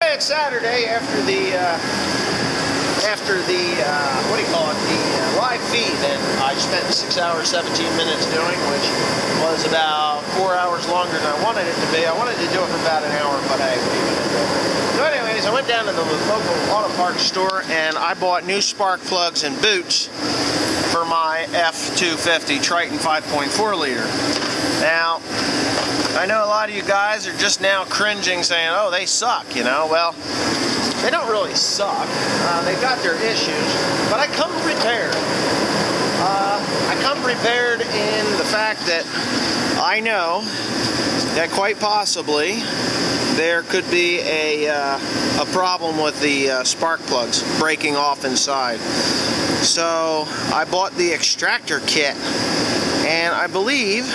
It's Saturday after the what do you call it, the live feed that I spent 6 hours 17 minutes doing, which was about 4 hours longer than I wanted it to be. I wanted to do it for about an hour, but I couldn't do it. So anyways, I went down to the local auto parts store and I bought new spark plugs and boots for my F250 Triton 5.4 liter. Now, I know a lot of you guys are just now cringing saying, oh, they suck, you know. Well, they don't really suck. They've got their issues, but I come prepared. I come prepared in the fact that I know that quite possibly there could be a problem with the spark plugs breaking off inside. So I bought the extractor kit, and I believe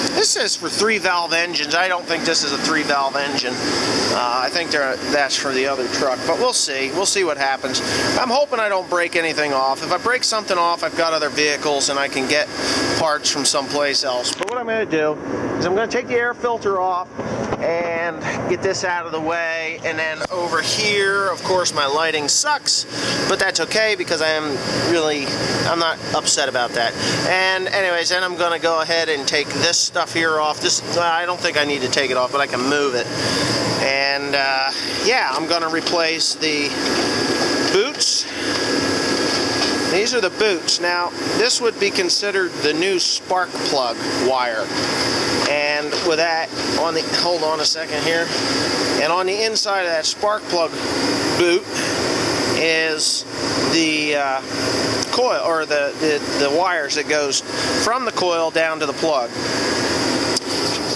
this is for 3-valve engines. I don't think this is a 3-valve engine. I think that's for the other truck, but we'll see. We'll see what happens. I'm hoping I don't break anything off. If I break something off, I've got other vehicles and I can get parts from someplace else. But what I'm going to do is I'm going to take the air filter off and get this out of the way. And then over here, of course, my lighting sucks, but that's okay because I'm not upset about that. And anyways, then I'm going to go ahead and take this stuff here off. I don't think I need to take it off, but I can move it. And yeah, I'm going to replace the boots. These are the boots. Now, this would be considered the new spark plug wire. And with that, hold on a second here. And on the inside of that spark plug boot is the coil, or the wires that goes from the coil down to the plug.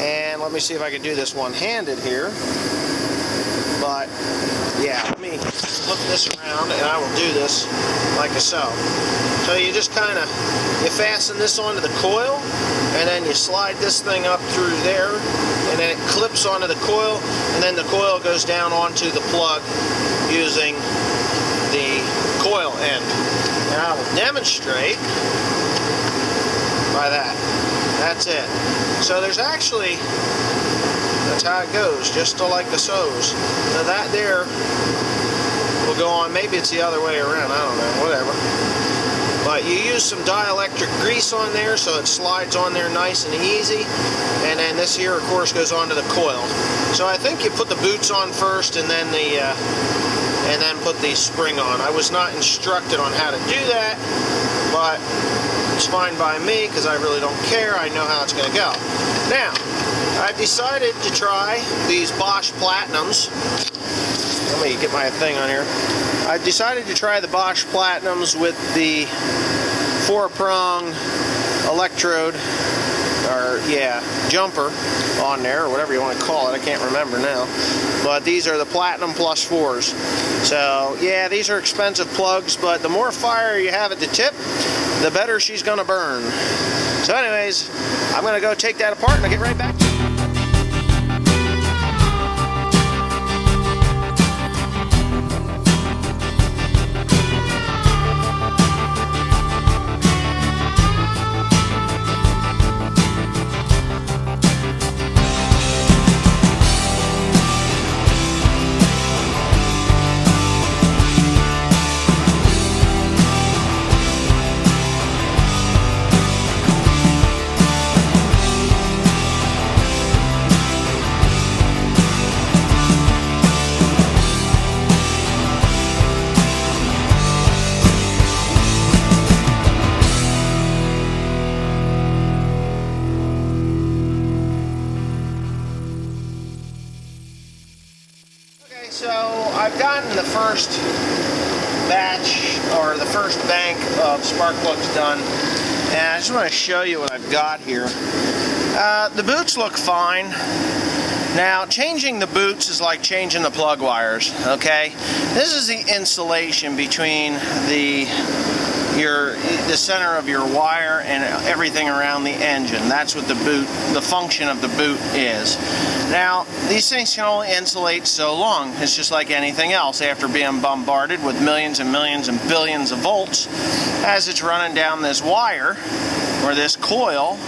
And let me see if I can do this one-handed here. But yeah, let me hook this around and I will do this like so. So you just you fasten this onto the coil, and then you slide this thing up through there, and then it clips onto the coil, and then the coil goes down onto the plug using the coil end. And I will demonstrate by that. That's it. So there's actually, that's how it goes, just like the so's. So that there will go on, maybe it's the other way around, I don't know, whatever. But you use some dielectric grease on there so it slides on there nice and easy. And then this here, of course, goes onto the coil. So I think you put the boots on first and then put the spring on. I was not instructed on how to do that, but it's fine by me because I really don't care. I know how it's going to go. Now, I've decided to try these Bosch Platinums. Let me get my thing on here. I've decided to try the Bosch Platinums with the 4-prong electrode, or yeah, jumper on there, or whatever you want to call it. I can't remember now. But these are the Platinum Plus 4s. So yeah, these are expensive plugs, but the more fire you have at the tip, the better she's going to burn. So anyways, I'm going to go take that apart and I'll get right back to you. So I've gotten the first batch, or the first bank of spark plugs done, and I just want to show you what I've got here. The boots look fine. Now, changing the boots is like changing the plug wires, okay? This is the insulation between the center of your wire and everything around the engine. That's what the function of the boot is. Now, these things can only insulate so long. It's just like anything else. After being bombarded with millions and millions and billions of volts, as it's running down this wire, or this coil,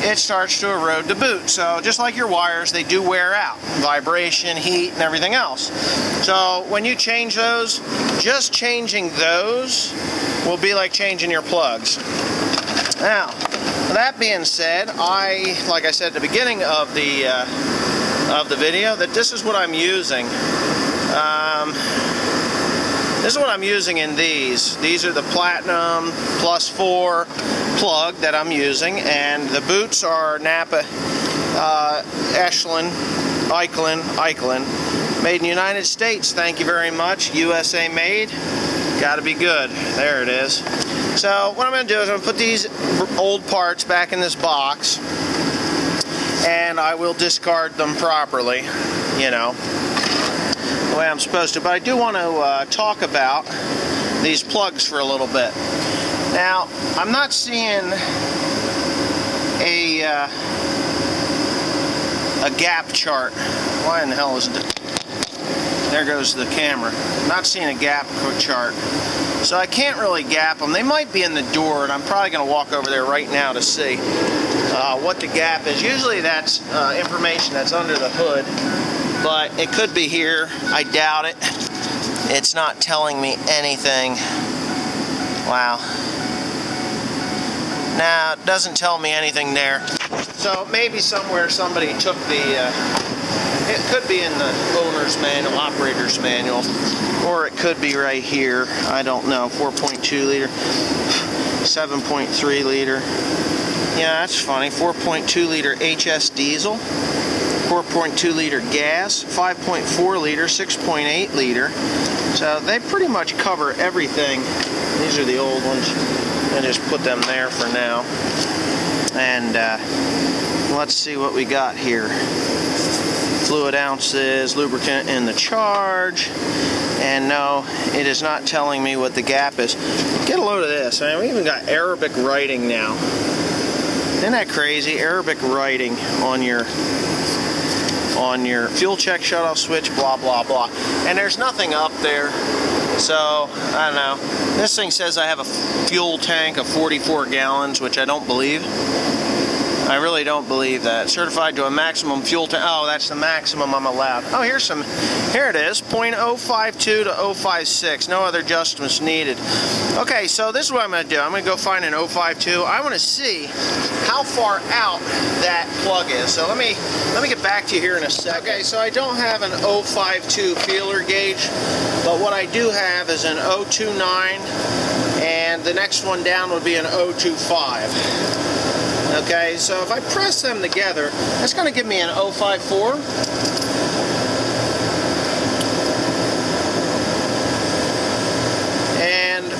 it starts to erode the boot. So just like your wires, they do wear out. Vibration, heat, and everything else. So when you change those, just changing those will be like changing your plugs. Now, that being said, like I said at the beginning of the video, that this is what I'm using. This is what I'm using in these. These are the Platinum +4 plug that I'm using, and the boots are Napa Eichlin, made in the United States. Thank you very much. USA made. Got to be good. There it is. So what I'm going to do is I'm going to put these old parts back in this box, and I will discard them properly, you know, the way I'm supposed to. But I do want to talk about these plugs for a little bit. Now, I'm not seeing a gap chart. Why in the hell is it? There goes the camera. I'm not seeing a gap chart. So I can't really gap them. They might be in the door, and I'm probably going to walk over there right now to see what the gap is. Usually that's information that's under the hood, but it could be here. I doubt it. It's not telling me anything. Wow. Now, it doesn't tell me anything there. So maybe somewhere somebody took the, it could be in the owner's manual, operator's manual, or it could be right here. I don't know. 4.2 liter, 7.3 liter. Yeah, that's funny. 4.2 liter HS diesel, 4.2 liter gas, 5.4 liter, 6.8 liter. So they pretty much cover everything. These are the old ones. I just put them there for now. And let's see what we got here. Fluid ounces, lubricant in the charge. And no, it is not telling me what the gap is. Get a load of this. I mean, we even got Arabic writing now. Isn't that crazy? Arabic writing on your fuel check shutoff switch, blah, blah, blah. And there's nothing up there. So, I don't know. This thing says I have a fuel tank of 44 gallons, which I don't believe. I really don't believe that. Certified to a maximum fuel tank. Oh, that's the maximum I'm allowed. Oh, here it is. 0.052 to 0.056. No other adjustments needed. Okay, so this is what I'm going to do. I'm going to go find an 0.052. I want to see how far out that plug is. So let me get back to you here in a second. Okay, so I don't have an 0.052 feeler gauge, but what I do have is an 0.029, and the next one down would be an 0.025. Okay, so if I press them together, that's going to give me an 0.054. And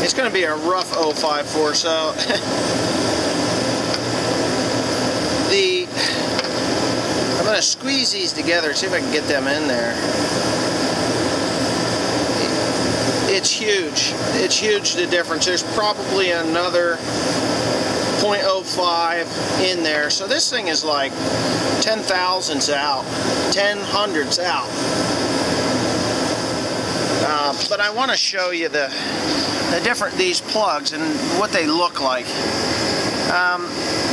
it's going to be a rough 0.054, so I'm going to squeeze these together, see if I can get them in there. It's huge. It's huge, the difference. There's probably another 0.05 in there. So this thing is like 10 thousandths out, 10 hundredths out. But I want to show you the these plugs and what they look like.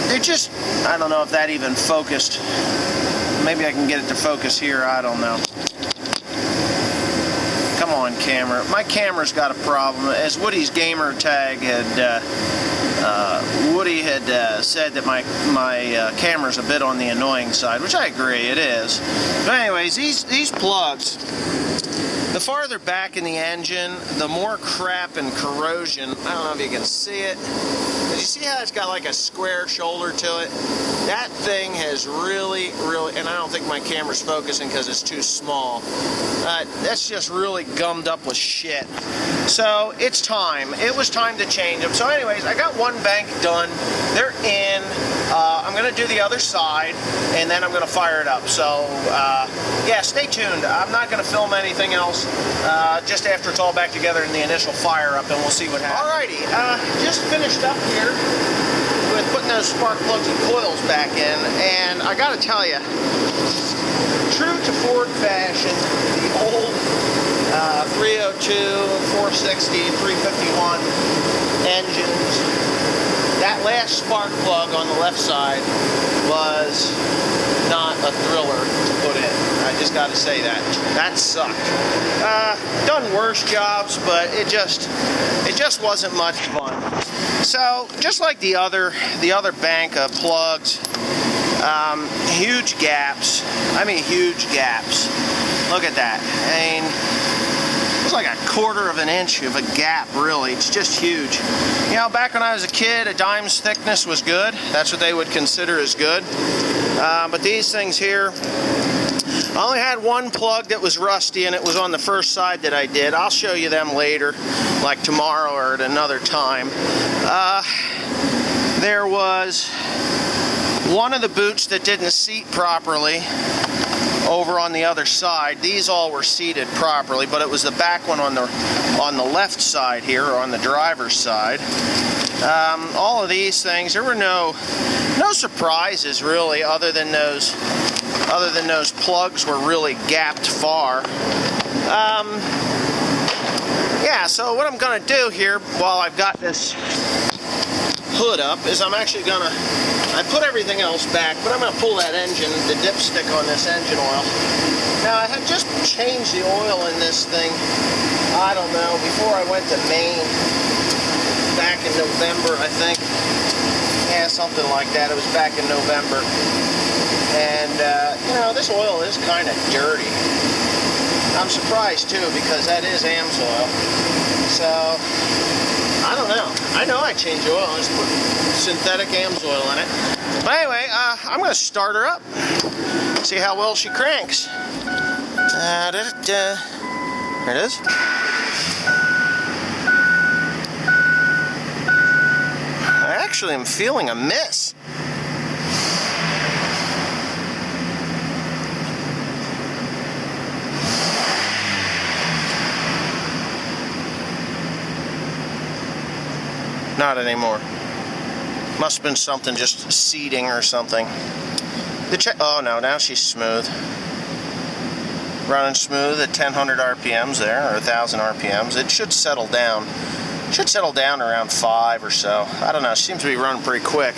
They're just, I don't know if that even focused. Maybe I can get it to focus here. I don't know. Come on, camera. My camera's got a problem. As Woody's gamer tag had, Woody had said that my camera's a bit on the annoying side, which I agree, it is. But anyways, these plugs, the farther back in the engine, the more crap and corrosion. I don't know if you can see it. But you see how it's got like a square shoulder to it? That thing has really, and I don't think my camera's focusing because it's too small. That's just really gummed up with shit. So it's time. It was time to change them. So anyways, I got one bank done. They're in. I'm going to do the other side, and then I'm going to fire it up. So yeah, stay tuned. I'm not going to film anything else just after it's all back together in the initial fire up, and we'll see what happens. Alrighty, just finished up here with putting those spark plugs and coils back in, and I got to tell you, true to Ford fashion, the old 302, 460, 351 engines, that last that spark plug on the left side was not a thriller to put in. I just got to say that. That sucked. Done worse jobs, but it just wasn't much fun. So just like the other bank of plugs, huge gaps. I mean, huge gaps. Look at that. I mean, it's like a quarter of an inch of a gap, really. It's just huge. You know, back when I was a kid, a dime's thickness was good. That's what they would consider as good. But these things here, I only had one plug that was rusty, and it was on the first side that I did. I'll show you them later, like tomorrow or at another time. There was one of the boots that didn't seat properly over on the other side. These all were seated properly, but it was the back one on the left side here, or on the driver's side. All of these things, there were no surprises really, other than those plugs were really gapped far. Yeah, so what I'm gonna do here while I've got this hood up is I put everything else back, but I'm going to pull that engine, the dipstick on this engine oil. Now, I had just changed the oil in this thing, I don't know, before I went to Maine, back in November, I think. Yeah, something like that. It was back in November. And, you know, this oil is kind of dirty. I'm surprised, too, because that is AMS oil. So, I don't know. I know I change oil. I just put synthetic AMS oil in it. But anyway, I'm going to start her up. See how well she cranks. There it is. I actually am feeling a miss. Not anymore. Must have been something just seating or something. Oh no, now she's smooth. Running smooth at 1000 RPMs there, or 1000 RPMs. It should settle down. Should settle down around 5 or so. I don't know, it seems to be running pretty quick.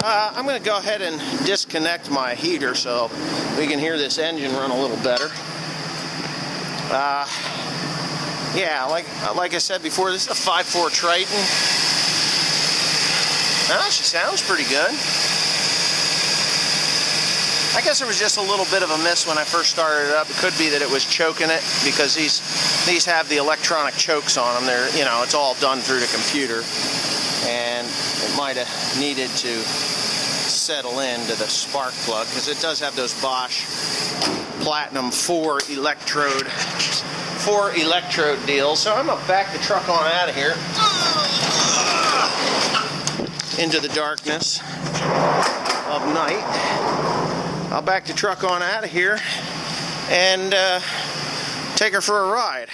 I'm going to go ahead and disconnect my heater so we can hear this engine run a little better. Yeah, like I said before, this is a 5.4 Triton. Oh, she sounds pretty good. I guess there was just a little bit of a miss when I first started it up. It could be that it was choking it, because these have the electronic chokes on them. They're, you know, it's all done through the computer, and it might have needed to settle into the spark plug, because it does have those Bosch Platinum 4 electrode deals. So I'm gonna back the truck on out of here into the darkness of night. I'll back the truck on out of here and take her for a ride.